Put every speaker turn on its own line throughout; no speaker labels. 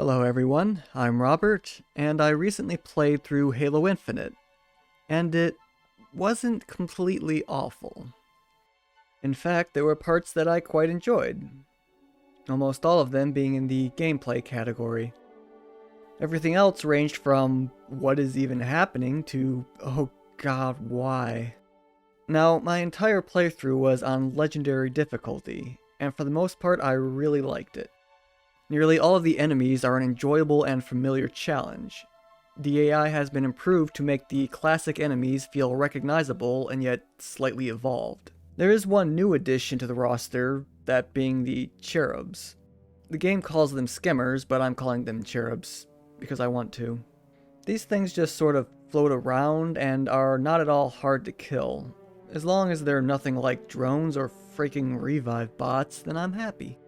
Hello everyone, I'm Robert, and I recently played through Halo Infinite, and it wasn't completely awful. In fact, there were parts that I quite enjoyed, almost all of them being in the gameplay category. Everything else ranged from what is even happening to oh god, why? Now, my entire playthrough was on Legendary difficulty, and for the most part I really liked it. Nearly all of the enemies are an enjoyable and familiar challenge. The AI has been improved to make the classic enemies feel recognizable and yet slightly evolved. There is one new addition to the roster, that being the cherubs. The game calls them skimmers, but I'm calling them cherubs, because I want to. These things just sort of float around and are not at all hard to kill. As long as they're nothing like drones or freaking revive bots, then I'm happy.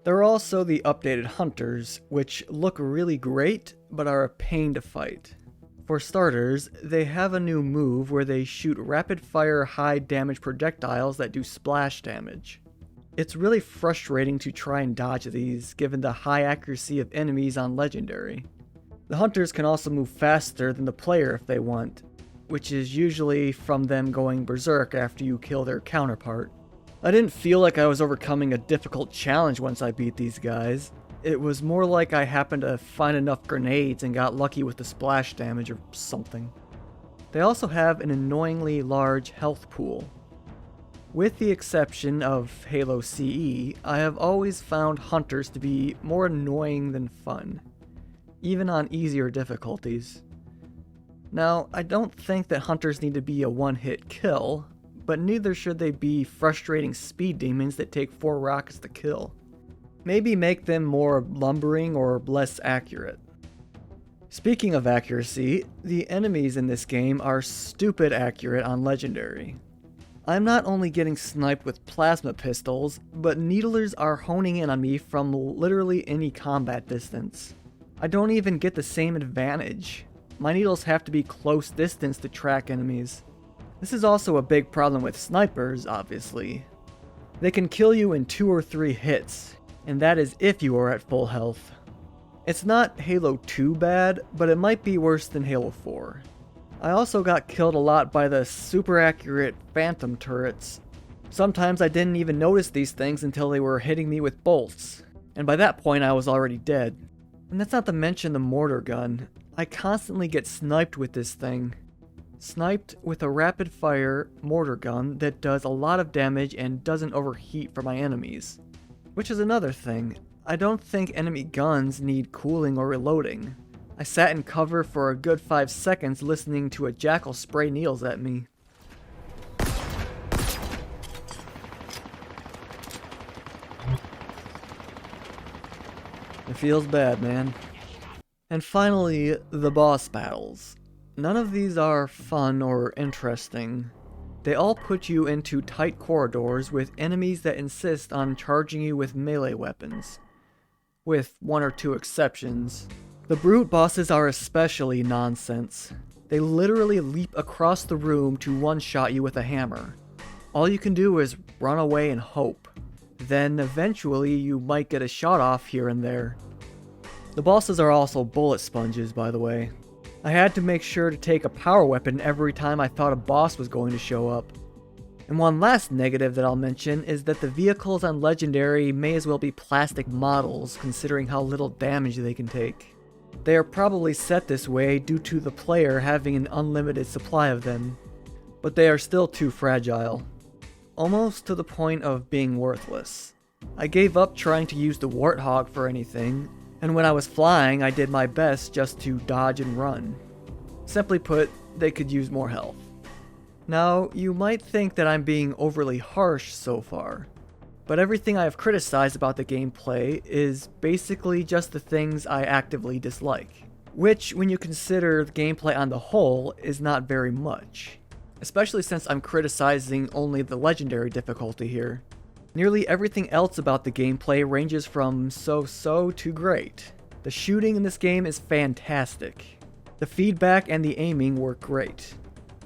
There are also the updated hunters, which look really great, but are a pain to fight. For starters, they have a new move where they shoot rapid-fire high-damage projectiles that do splash damage. It's really frustrating to try and dodge these, given the high accuracy of enemies on Legendary. The hunters can also move faster than the player if they want, which is usually from them going berserk after you kill their counterpart. I didn't feel like I was overcoming a difficult challenge once I beat these guys. It was more like I happened to find enough grenades and got lucky with the splash damage or something. They also have an annoyingly large health pool. With the exception of Halo CE, I have always found hunters to be more annoying than fun, even on easier difficulties. Now, I don't think that hunters need to be a one-hit kill, but neither should they be frustrating speed demons that take 4 rockets to kill. Maybe make them more lumbering or less accurate. Speaking of accuracy, the enemies in this game are stupid accurate on Legendary. I'm not only getting sniped with plasma pistols, but needlers are honing in on me from literally any combat distance. I don't even get the same advantage. My needles have to be close distance to track enemies. This is also a big problem with snipers, obviously. They can kill you in 2 or 3 hits, and that is if you are at full health. It's not Halo 2 bad, but it might be worse than Halo 4. I also got killed a lot by the super accurate phantom turrets. Sometimes I didn't even notice these things until they were hitting me with bolts, and by that point I was already dead. And that's not to mention the mortar gun. I constantly get sniped with this thing. Sniped with a rapid-fire mortar gun that does a lot of damage and doesn't overheat for my enemies. Which is another thing. I don't think enemy guns need cooling or reloading. I sat in cover for a good 5 seconds listening to a jackal spray needles at me. It feels bad, man. And finally, the boss battles. None of these are fun or interesting. They all put you into tight corridors with enemies that insist on charging you with melee weapons. With 1 or 2 exceptions. The brute bosses are especially nonsense. They literally leap across the room to one-shot you with a hammer. All you can do is run away and hope. Then eventually you might get a shot off here and there. The bosses are also bullet sponges, by the way. I had to make sure to take a power weapon every time I thought a boss was going to show up. And one last negative that I'll mention is that the vehicles on Legendary may as well be plastic models considering how little damage they can take. They are probably set this way due to the player having an unlimited supply of them, but they are still too fragile. Almost to the point of being worthless. I gave up trying to use the Warthog for anything, and when I was flying, I did my best just to dodge and run. Simply put, they could use more health. Now, you might think that I'm being overly harsh so far, but everything I have criticized about the gameplay is basically just the things I actively dislike. Which, when you consider the gameplay on the whole, is not very much. Especially since I'm criticizing only the Legendary difficulty here. Nearly everything else about the gameplay ranges from so-so to great. The shooting in this game is fantastic. The feedback and the aiming work great.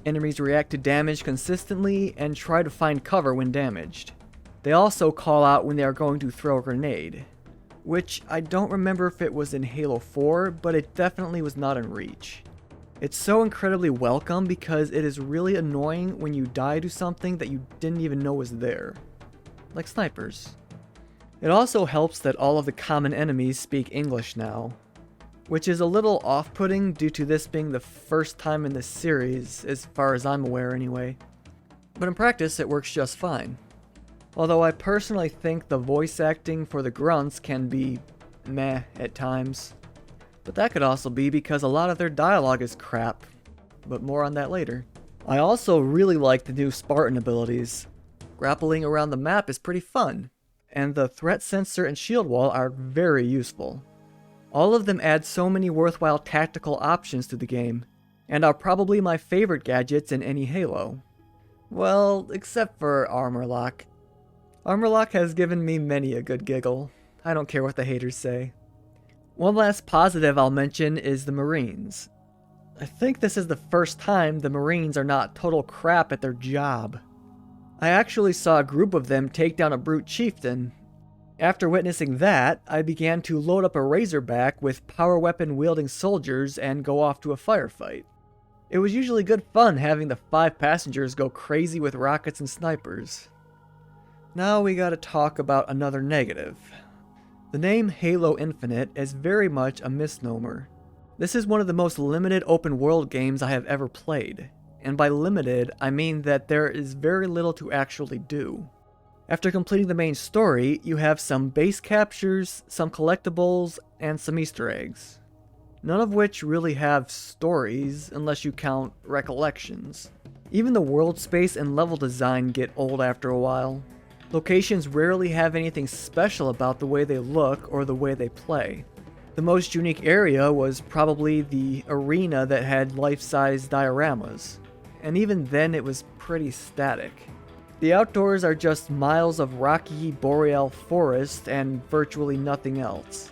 Enemies react to damage consistently and try to find cover when damaged. They also call out when they are going to throw a grenade. which I don't remember if it was in Halo 4, but it definitely was not in Reach. It's so incredibly welcome because it is really annoying when you die to something that you didn't even know was there, like snipers. It also helps that all of the common enemies speak English now, which is a little off-putting due to this being the first time in this series, as far as I'm aware anyway. But in practice, it works just fine. Although I personally think the voice acting for the grunts can be meh at times. But that could also be because a lot of their dialogue is crap, but more on that later. I also really like the new Spartan abilities. Grappling around the map is pretty fun, and the threat sensor and shield wall are very useful. All of them add so many worthwhile tactical options to the game, and are probably my favorite gadgets in any Halo. Well, except for Armor Lock. Armor Lock has given me many a good giggle. I don't care what the haters say. One last positive I'll mention is the Marines. I think this is the first time the Marines are not total crap at their job. I actually saw a group of them take down a brute chieftain. After witnessing that, I began to load up a Razorback with power weapon wielding soldiers and go off to a firefight. It was usually good fun having the 5 passengers go crazy with rockets and snipers. Now we gotta talk about another negative. The name Halo Infinite is very much a misnomer. This is one of the most limited open world games I have ever played, and by limited I mean that there is very little to actually do. After completing the main story, you have some base captures, some collectibles, and some Easter eggs. None of which really have stories, unless you count recollections. Even the world space and level design get old after a while. Locations rarely have anything special about the way they look or the way they play. The most unique area was probably the arena that had life-size dioramas, and even then it was pretty static. The outdoors are just miles of rocky boreal forest and virtually nothing else.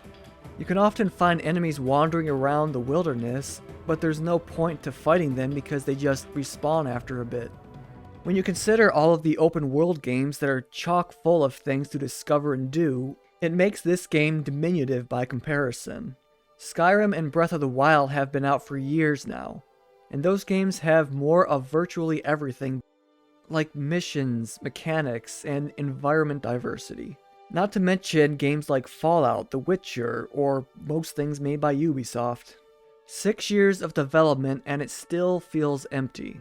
You can often find enemies wandering around the wilderness, but there's no point to fighting them because they just respawn after a bit. When you consider all of the open world games that are chock full of things to discover and do, it makes this game diminutive by comparison. Skyrim and Breath of the Wild have been out for years now, and those games have more of virtually everything, like missions, mechanics, and environment diversity. Not to mention games like Fallout, The Witcher, or most things made by Ubisoft. 6 years of development and it still feels empty.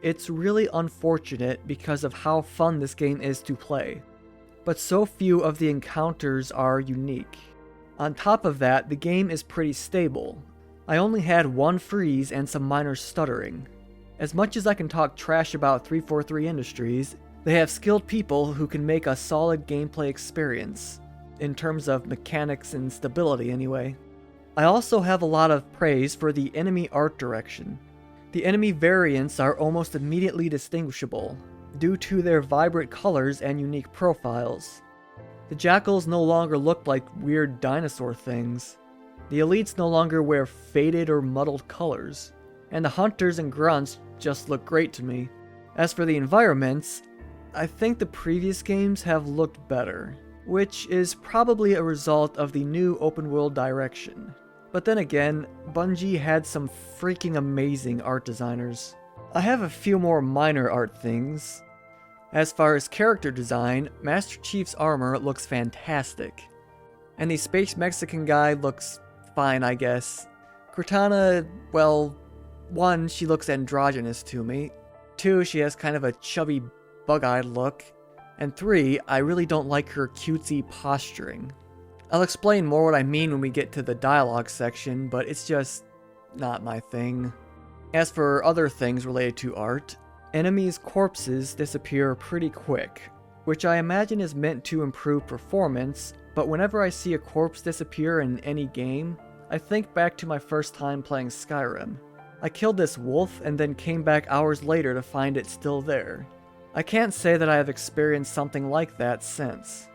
It's really unfortunate because of how fun this game is to play, but so few of the encounters are unique. On top of that, the game is pretty stable. I only had one freeze and some minor stuttering. As much as I can talk trash about 343 Industries, they have skilled people who can make a solid gameplay experience, in terms of mechanics and stability anyway. I also have a lot of praise for the enemy art direction. The enemy variants are almost immediately distinguishable, due to their vibrant colors and unique profiles. The jackals no longer look like weird dinosaur things. The elites no longer wear faded or muddled colors. And the hunters and grunts just look great to me. As for the environments, I think the previous games have looked better, which is probably a result of the new open world direction. But then again, Bungie had some freaking amazing art designers. I have a few more minor art things. As far as character design, Master Chief's armor looks fantastic. And the Space Mexican guy looks fine, I guess. Cortana, well, 1, she looks androgynous to me. 2, she has kind of a chubby, bug-eyed look. And 3, I really don't like her cutesy posturing. I'll explain more what I mean when we get to the dialogue section, but it's just not my thing. As for other things related to art, enemies' corpses disappear pretty quick, which I imagine is meant to improve performance, but whenever I see a corpse disappear in any game, I think back to my first time playing Skyrim. I killed this wolf and then came back hours later to find it still there. I can't say that I have experienced something like that since.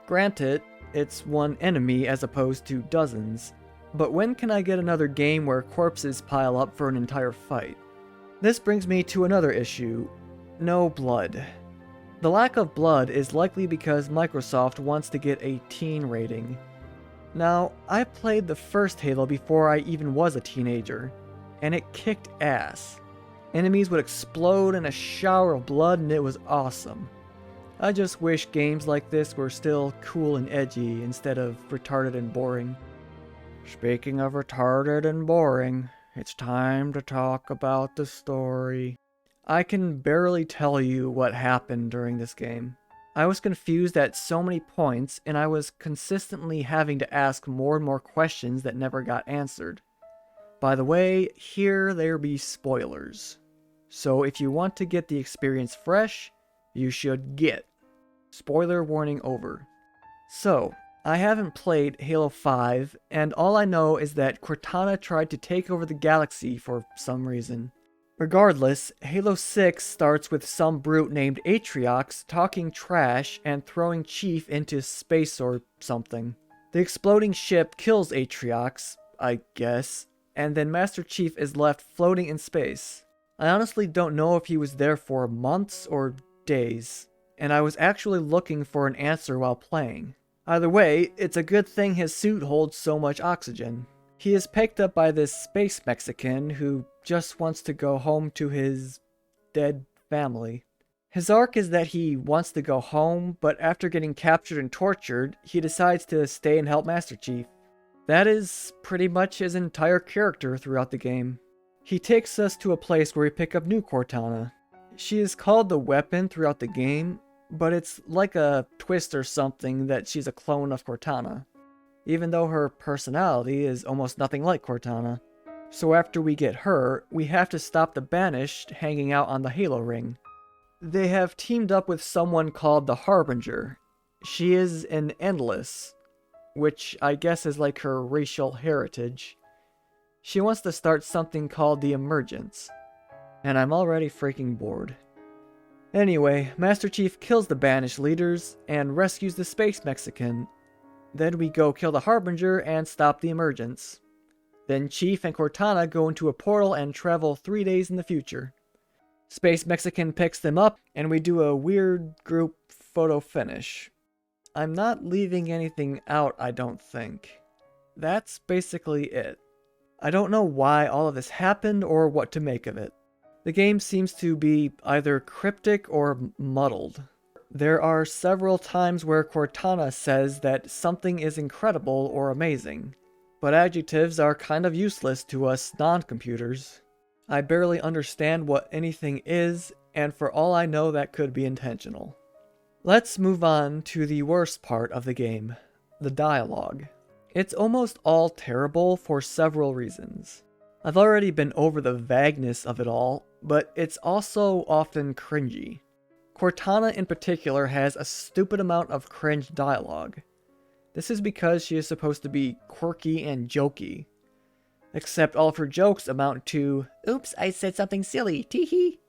Granted, it's one enemy as opposed to dozens, but when can I get another game where corpses pile up for an entire fight? This brings me to another issue: no blood. The lack of blood is likely because Microsoft wants to get a teen rating. Now, I played the first Halo before I even was a teenager, and it kicked ass. Enemies would explode in a shower of blood and it was awesome. I just wish games like this were still cool and edgy instead of retarded and boring. Speaking of retarded and boring, it's time to talk about the story. I can barely tell you what happened during this game. I was confused at so many points, and I was consistently having to ask more and more questions that never got answered. By the way, here there be spoilers. So if you want to get the experience fresh, you should get. Spoiler warning over. So, I haven't played Halo 5, and all I know is that Cortana tried to take over the galaxy for some reason. Regardless, Halo 6 starts with some brute named Atriox talking trash and throwing Chief into space or something. The exploding ship kills Atriox, I guess, and then Master Chief is left floating in space. I honestly don't know if he was there for months or days, and I was actually looking for an answer while playing. Either way, it's a good thing his suit holds so much oxygen. He is picked up by this space Mexican who just wants to go home to his dead family. His arc is that he wants to go home, but after getting captured and tortured, he decides to stay and help Master Chief. That is pretty much his entire character throughout the game. He takes us to a place where we pick up new Cortana. She is called the Weapon throughout the game, but it's like a twist or something that she's a clone of Cortana, even though her personality is almost nothing like Cortana. So after we get her, we have to stop the Banished hanging out on the Halo ring. They have teamed up with someone called the Harbinger. She is an Endless, which I guess is like her racial heritage. She wants to start something called the Emergence, and I'm already freaking bored. Anyway, Master Chief kills the Banished leaders and rescues the Space Mexican. Then we go kill the Harbinger and stop the Emergence. Then Chief and Cortana go into a portal and travel 3 days in the future. Space Mexican picks them up and we do a weird group photo finish. I'm not leaving anything out, I don't think. That's basically it. I don't know why all of this happened or what to make of it. The game seems to be either cryptic or muddled. There are several times where Cortana says that something is incredible or amazing, but adjectives are kind of useless to us non-computers. I barely understand what anything is, and for all I know that could be intentional. Let's move on to the worst part of the game, the dialogue. It's almost all terrible for several reasons. I've already been over the vagueness of it all, but it's also often cringy. Cortana in particular has a stupid amount of cringe dialogue. This is because she is supposed to be quirky and jokey. Except all of her jokes amount to, "Oops, I said something silly, teehee."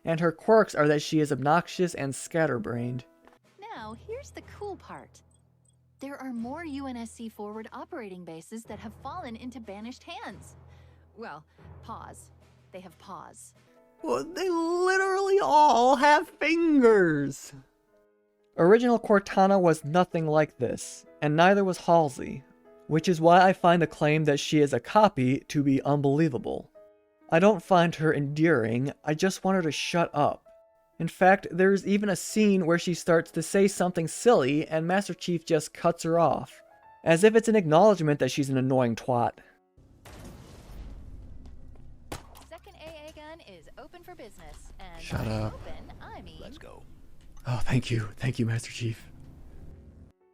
And her quirks are that she is obnoxious and scatterbrained.
Now, here's the cool part. There are more UNSC forward operating bases that have fallen into Banished hands. Well, paws. They have paws.
Well, they literally all have fingers! Original Cortana was nothing like this, and neither was Halsey, which is why I find the claim that she is a copy to be unbelievable. I don't find her endearing, I just want her to shut up. In fact, there's even a scene where she starts to say something silly and Master Chief just cuts her off, as if it's an acknowledgement that she's an annoying twat.
Second AA gun is open for business, and
Shut up.
Open, I mean...
Let's go.
Oh, thank you, Master Chief.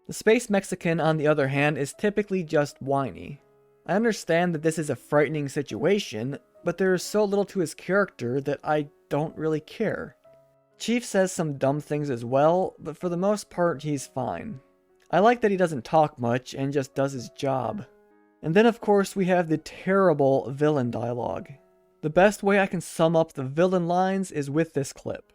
The Space Mexican, on the other hand, is typically just whiny. I understand that this is a frightening situation, but there is so little to his character that I don't really care. Chief says some dumb things as well, but for the most part he's fine. I like that he doesn't talk much and just does his job. And then of course we have the terrible villain dialogue. The best way I can sum up the villain lines is with this clip.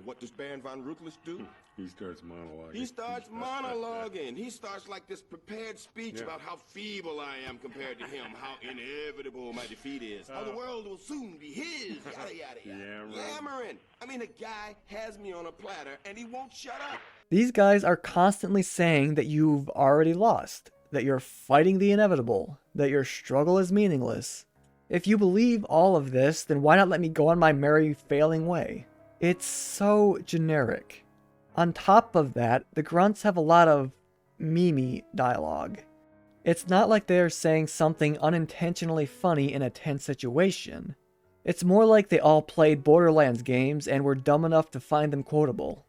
What does Baron von Ruthless do?
He starts monologuing.
He starts monologuing. He starts like this prepared speech about how feeble I am compared to him, how inevitable my defeat is, how the world will soon be his, yada, yada, yada. Yammering. I mean, the guy has me on a platter, and he won't shut up.
These guys are constantly saying that you've already lost, that you're fighting the inevitable, that your struggle is meaningless. If you believe all of this, then why not let me go on my merry failing way? It's so generic. On top of that, the grunts have a lot of meme dialogue. It's not like they're saying something unintentionally funny in a tense situation. It's more like they all played Borderlands games and were dumb enough to find them quotable.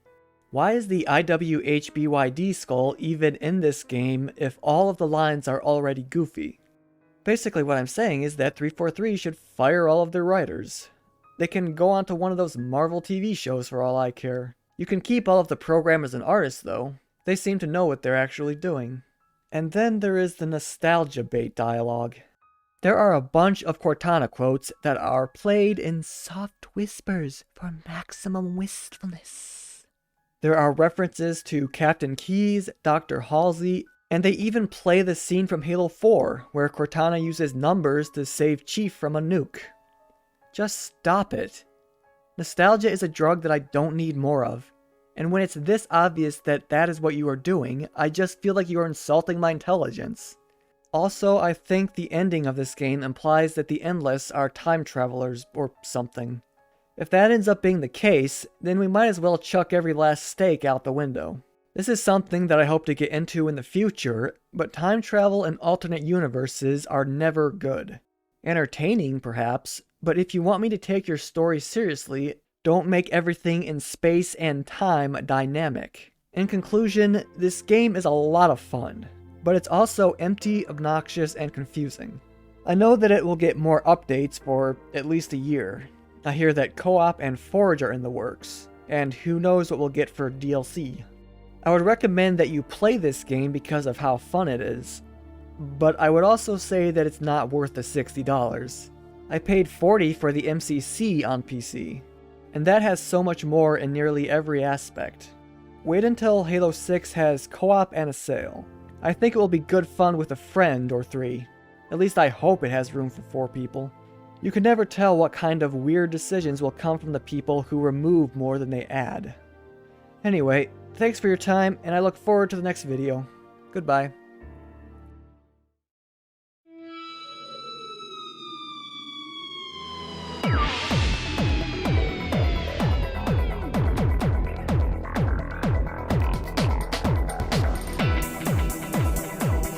Why is the IWHBYD skull even in this game if all of the lines are already goofy? Basically what I'm saying is that 343 should fire all of their writers. They can go on to one of those Marvel TV shows for all I care. You can keep all of the programmers and artists though. They seem to know what they're actually doing. And then there is the nostalgia bait dialogue. There are a bunch of Cortana quotes that are played in soft whispers for maximum wistfulness. There are references to Captain Keyes, Dr. Halsey, and they even play the scene from Halo 4 where Cortana uses numbers to save Chief from a nuke. Just stop it. Nostalgia is a drug that I don't need more of. And when it's this obvious that that is what you are doing, I just feel like you are insulting my intelligence. Also, I think the ending of this game implies that the Endless are time travelers or something. If that ends up being the case, then we might as well chuck every last stake out the window. This is something that I hope to get into in the future, but time travel and alternate universes are never good. Entertaining, perhaps, but if you want me to take your story seriously, don't make everything in space and time dynamic. In conclusion, this game is a lot of fun, but it's also empty, obnoxious, and confusing. I know that it will get more updates for at least a year. I hear that co-op and Forge are in the works, and who knows what we'll get for DLC. I would recommend that you play this game because of how fun it is, but I would also say that it's not worth the $60. I paid $40 for the MCC on PC, and that has so much more in nearly every aspect. Wait until Halo 6 has co-op and a sale. I think it will be good fun with a friend or 3. At least I hope it has room for 4 people. You can never tell what kind of weird decisions will come from the people who remove more than they add. Anyway, thanks for your time, and I look forward to the next video. Goodbye.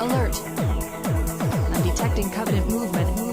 Alert. I'm detecting Covenant movement